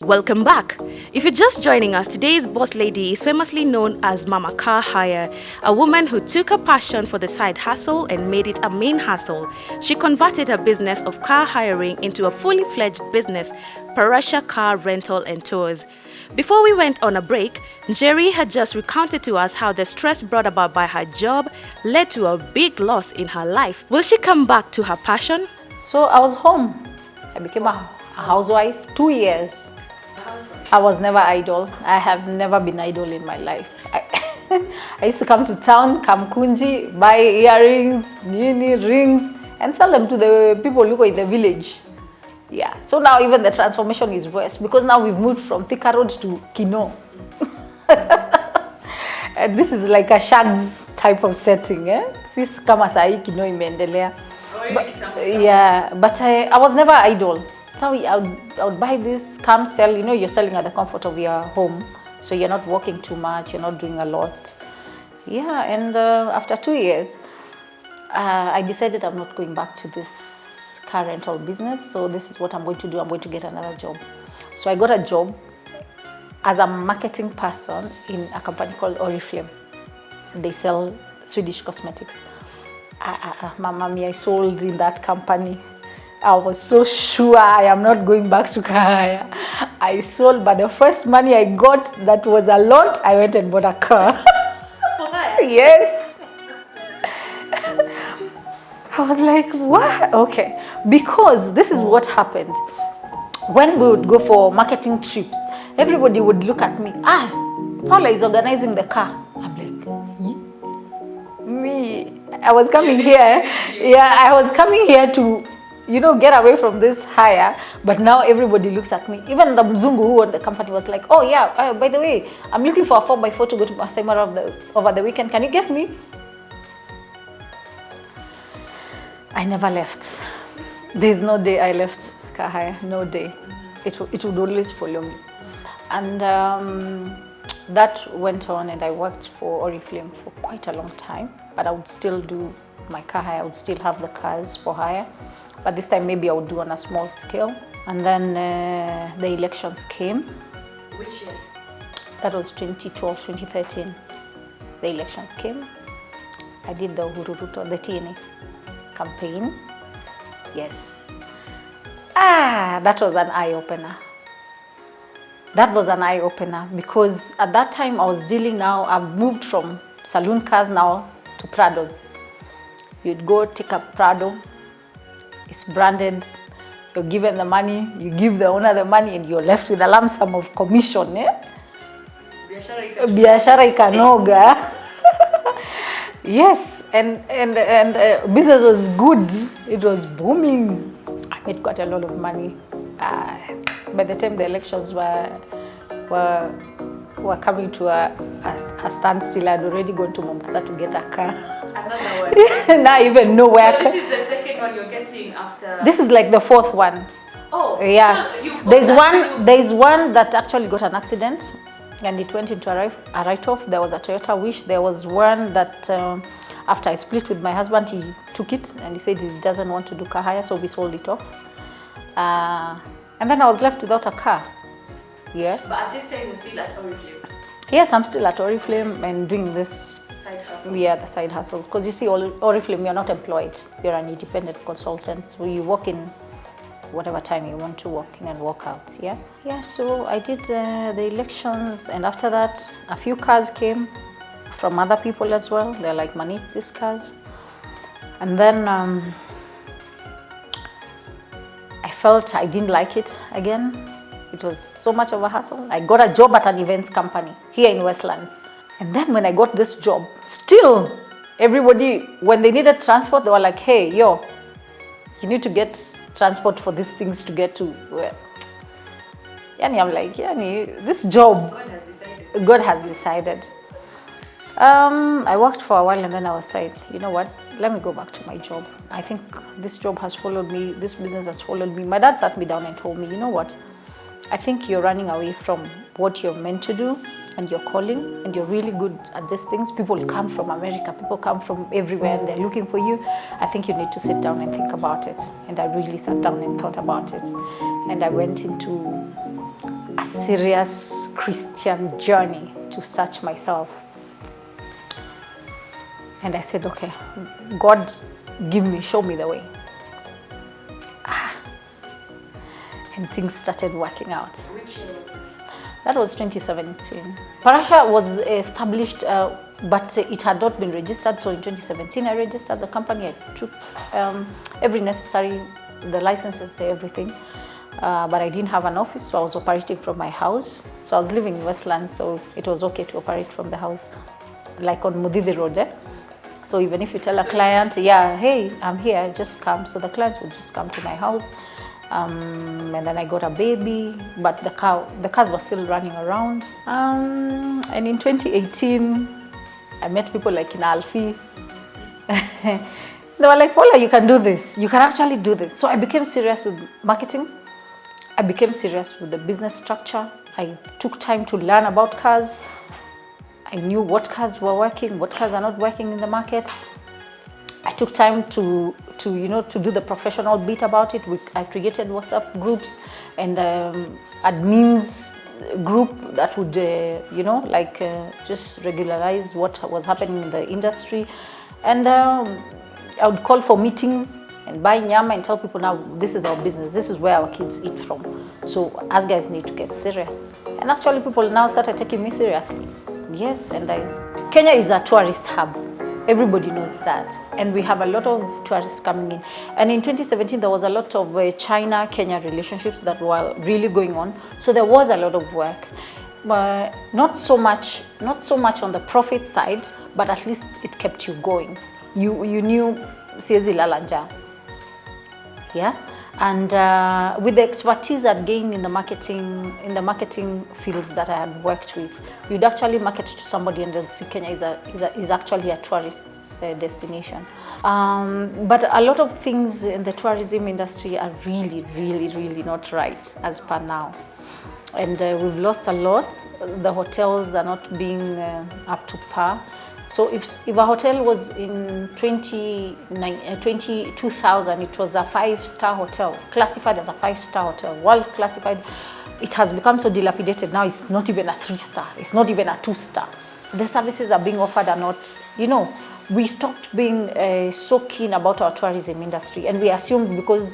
Welcome back. If you're just joining us, today's boss lady is famously known as Mama Car Hire, a woman who took her passion for the side hustle and made it a main hustle. She converted her business of car hiring into a fully fledged business, Parasha Car Rental and Tours. Before we went on a break, Njeri had just recounted to us how the stress brought about by her job led to a big loss in her life. Will she come back to her passion? So I was home. I became a housewife, 2 years. I was never idle. I have never been idle in my life. I used to come to town, Kamkunji, buy earrings, rings, and sell them to the people who go in the village. Yeah, so now even the transformation is worse because now we've moved from Thika Road to Kino. And this is like a shags type of setting. Sis kama sahi Kino imeendelea. But I was never idle. So I would buy this, come sell, you're selling at the comfort of your home. So you're not working too much, you're not doing a lot. Yeah, and after 2 years, I decided I'm not going back to this car rental business. So this is what I'm going to do. I'm going to get another job. So I got a job as a marketing person in a company called Oriflame. They sell Swedish cosmetics. Mamma mia, I sold in that company. I was so sure I am not going back to car. I sold, but the first money I got, that was a lot, I went and bought a car. Yes. I was like, what? Okay. Because this is what happened. When we would go for marketing trips, everybody would look at me. Paula is organizing the car. I'm like, me. I was coming here. Yeah, I was coming here to get away from this hire, but now everybody looks at me. Even the Mzungu who owned the company was like, oh yeah, by the way, I'm looking for a 4x4 to go to Masai Mara over the weekend. Can you get me? I never left. There's no day I left car hire, no day. It would always follow me. And that went on, and I worked for Oriflame for quite a long time, but I would still do my car hire. I would still have the cars for hire. But this time maybe I would do on a small scale. And then the elections came. Which year? That was 2012, 2013. The elections came. I did the Uhuru Ruto, the TNA campaign. Yes. That was an eye-opener. That was an eye-opener because at that time I was I've moved from saloon cars now to Prados. You'd go take a Prado. It's branded, you're given the money, you give the owner the money, and you're left with a lump sum of commission. Biashara ikanoga. Yes, and business was good. It was booming. I made quite a lot of money. By the time the elections were coming to a standstill, I'd already gone to Mombasa to get a car. Another one. Now I even know where. So this is the second one you're getting after. This is like the fourth one. Oh, yeah. So there's one that actually got an accident, and it went into a write-off. There was a Toyota Wish. There was one that after I split with my husband, he took it and he said he doesn't want to do car hire, so we sold it off. And then I was left without a car. Yeah. But at this time, you're still at Oriflame? Yes, I'm still at Oriflame and doing this side hustle. Yeah, the side hustle. Because you see, Oriflame, you're not employed. You're an independent consultant. So you work in whatever time you want to work in and work out. Yeah. Yeah. So I did the elections, and after that, a few cars came from other people as well. They're like, money, these cars. And then I felt I didn't like it again. It was so much of a hassle. I got a job at an events company here in Westlands. And then when I got this job, still everybody, when they needed transport, they were like, hey, you need to get transport for these things to get to where. Yani, I'm like, this job, God has decided. I worked for a while, and then I was like, you know what, let me go back to my job. I think this job has followed me, this business has followed me. My dad sat me down and told me, you know what, I think you're running away from what you're meant to do and your calling, and you're really good at these things. People come from America, people come from everywhere, and they're looking for you. I think you need to sit down and think about it. And I really sat down and thought about it. And I went into a serious Christian journey to search myself. And I said, okay, God, show me the way. And things started working out. Which year was this? That was 2017. Parasha was established, but it had not been registered. So in 2017, I registered the company. I took every necessary, the licenses, everything. But I didn't have an office, so I was operating from my house. So I was living in Westlands, so it was okay to operate from the house, like on Mudidi Road. So even if you tell a client, yeah, hey, I'm here, just come. So the clients would just come to my house. And then I got a baby, but the cars were still running around. And in 2018, I met people like in Alfie. They were like, Paula, you can do this. You can actually do this. So I became serious with marketing. I became serious with the business structure. I took time to learn about cars. I knew what cars were working, what cars are not working in the market. I took time to do the professional bit about it. I created WhatsApp groups and admins group that would, just regularize what was happening in the industry. And I would call for meetings and buy nyama and tell people, now this is our business, this is where our kids eat from. So us guys need to get serious. And actually people now started taking me seriously. Yes, and Kenya is a tourist hub. Everybody knows that. And we have a lot of tourists coming in. And in 2017, there was a lot of China-Kenya relationships that were really going on. So there was a lot of work. But not so much on the profit side, but at least it kept you going. You knew siezi lala njaa. Yeah? And with the expertise I'd gained in the marketing fields that I had worked with, you'd actually market to somebody and they'll see Kenya is actually a tourist destination. But a lot of things in the tourism industry are really, really, really not right as per now. And we've lost a lot. The hotels are not being up to par. So if a hotel was in 2000, it was a 5-star hotel, classified as a 5-star hotel, world classified. It has become so dilapidated now. It's not even a 3-star. It's not even a 2-star. The services are being offered are not, we stopped being so keen about our tourism industry, and we assumed because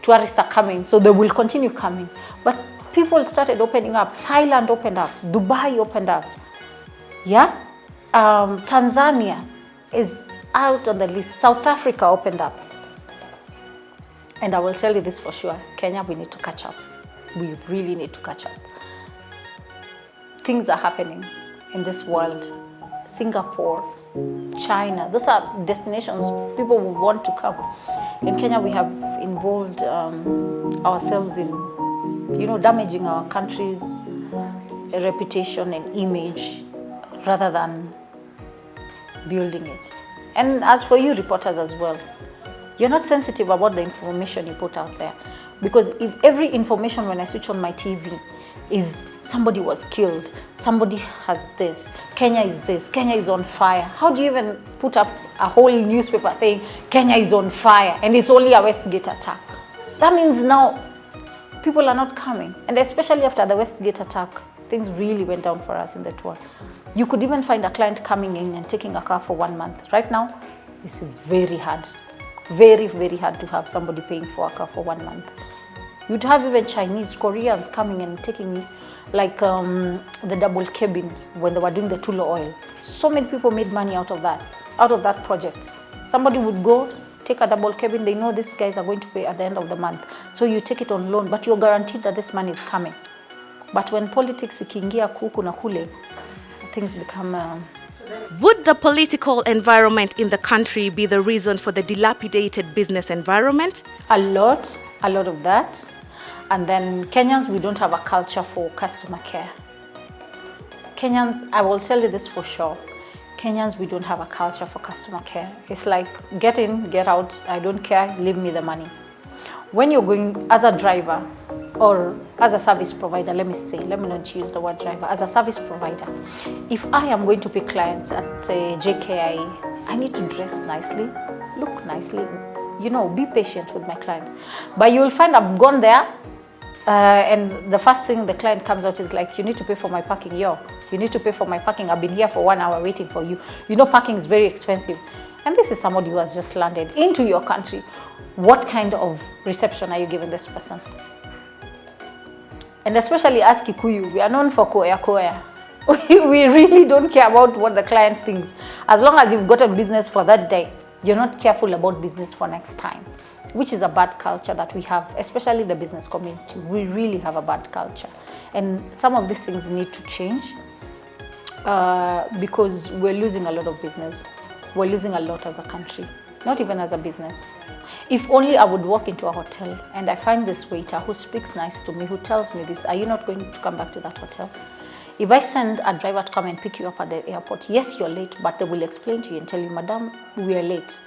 tourists are coming, so they will continue coming. But people started opening up. Thailand opened up. Dubai opened up. Yeah? Tanzania is out on the list. South Africa opened up. And I will tell you this for sure. Kenya, we need to catch up. We really need to catch up. Things are happening in this world. Singapore, China, those are destinations people would want to come. In Kenya, we have involved ourselves in, damaging our country's reputation and image rather than building it. And as for you reporters as well, you're not sensitive about the information you put out there. Because if every information when I switch on my TV is somebody was killed, somebody has this, Kenya is on fire. How do you even put up a whole newspaper saying Kenya is on fire and it's only a Westgate attack? That means now people are not coming. And especially after the Westgate attack, things really went down for us in the tour. You could even find a client coming in and taking a car for 1 month. Right now, it's very hard. Very, very hard to have somebody paying for a car for 1 month. You'd have even Chinese, Koreans coming and taking like the double cabin when they were doing the Tulo oil. So many people made money out of that project. Somebody would go, take a double cabin, they know these guys are going to pay at the end of the month. So you take it on loan, but you're guaranteed that this money is coming. But when politics ikiingia huku na kule, things become... Would the political environment in the country be the reason for the dilapidated business environment? A lot of that. And then Kenyans, we don't have a culture for customer care. Kenyans, I will tell you this for sure. Kenyans, we don't have a culture for customer care. It's like, get in, get out, I don't care, leave me the money. When you're going as a driver or as a service provider, let me not use the word driver, as a service provider, if I am going to pick clients at JKI, I need to dress nicely, look nicely, be patient with my clients. But you will find I've gone there And the first thing the client comes out is like, you need to pay for my parking. You need to pay for my parking. I've been here for 1 hour waiting for you. You know, parking is very expensive. And this is somebody who has just landed into your country. What kind of reception are you giving this person? And especially as Kikuyu, we are known for koya koya. We really don't care about what the client thinks. As long as you've got a business for that day, you're not careful about business for next time, which is a bad culture that we have, especially the business community. We really have a bad culture. And some of these things need to change because we're losing a lot of business. We're losing a lot as a country, not even as a business. If only I would walk into a hotel and I find this waiter who speaks nice to me, who tells me this, are you not going to come back to that hotel? If I send a driver to come and pick you up at the airport, yes, you're late, but they will explain to you and tell you, Madam, we are late.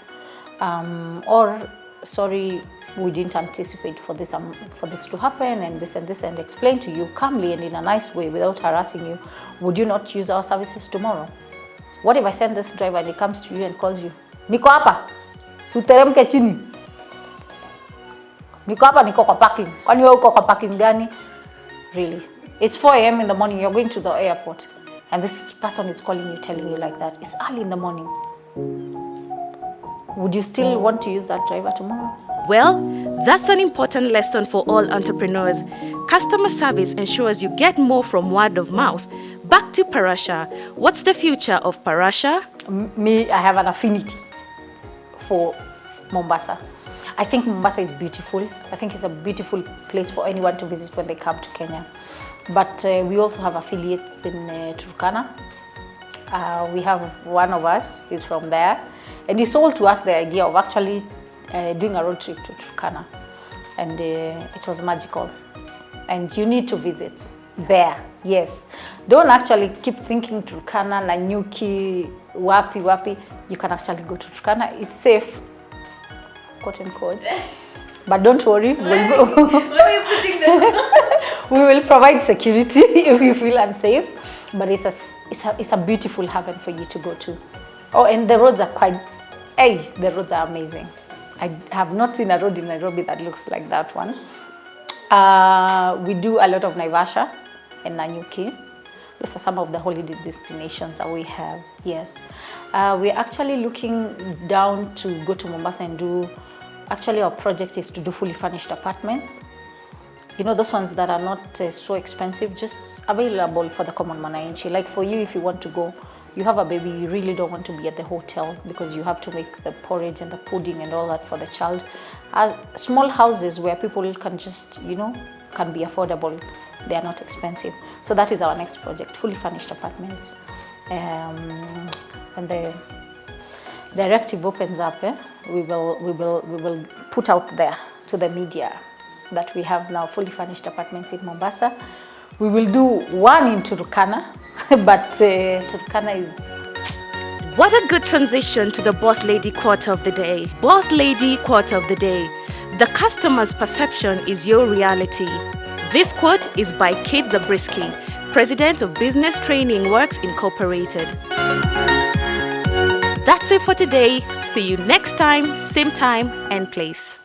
Or, sorry, we didn't anticipate for this to happen and this, and explain to you calmly and in a nice way without harassing you. Would you not use our services tomorrow? What if I send this driver and he comes to you and calls you, niko hapa, suteremke chini. Niko hapa, niko kwa parking. Kwani wewe uko kwa parking gani? Really? It's 4 a.m. in the morning, you're going to the airport, and this person is calling you, telling you like that. It's early in the morning. Would you still want to use that driver tomorrow? Well, that's an important lesson for all entrepreneurs. Customer service ensures you get more from word of mouth. Back to Parasha. What's the future of Parasha? Me, I have an affinity for Mombasa. I think Mombasa is beautiful. I think it's a beautiful place for anyone to visit when they come to Kenya. But we also have affiliates in Turkana. We have one of us, he's from there. And he sold to us the idea of actually doing a road trip to Turkana. And it was magical. And you need to visit there, yes. Don't actually keep thinking Turkana, Nanyuki, wapi. You can actually go to Turkana. It's safe, quote unquote. But don't worry, we will provide security if you feel unsafe. But it's a beautiful haven for you to go to. Oh, and the roads are the roads are amazing. I have not seen a road in Nairobi that looks like that one. We do a lot of Naivasha and Nanyuki. Those are some of the holiday destinations that we have, yes. We're actually looking down to go to Mombasa and do, actually our project is to do fully furnished apartments. You know, those ones that are not so expensive, just available for the common mwananchi. Like for you, if you want to go, you have a baby, you really don't want to be at the hotel because you have to make the porridge and the pudding and all that for the child. Small houses where people can just, you know, can be affordable. They are not expensive. So that is our next project, fully furnished apartments. When the directive opens up, we will put out there to the media that we have now fully furnished apartments in Mombasa. We will do one in Turkana, but Turkana is... What a good transition to the Boss Lady Quarter of the Day. Boss Lady Quarter of the Day. The customer's perception is your reality. This quote is by Kate Zabriskie, President of Business Training Works Incorporated. That's it for today. See you next time, same time and place.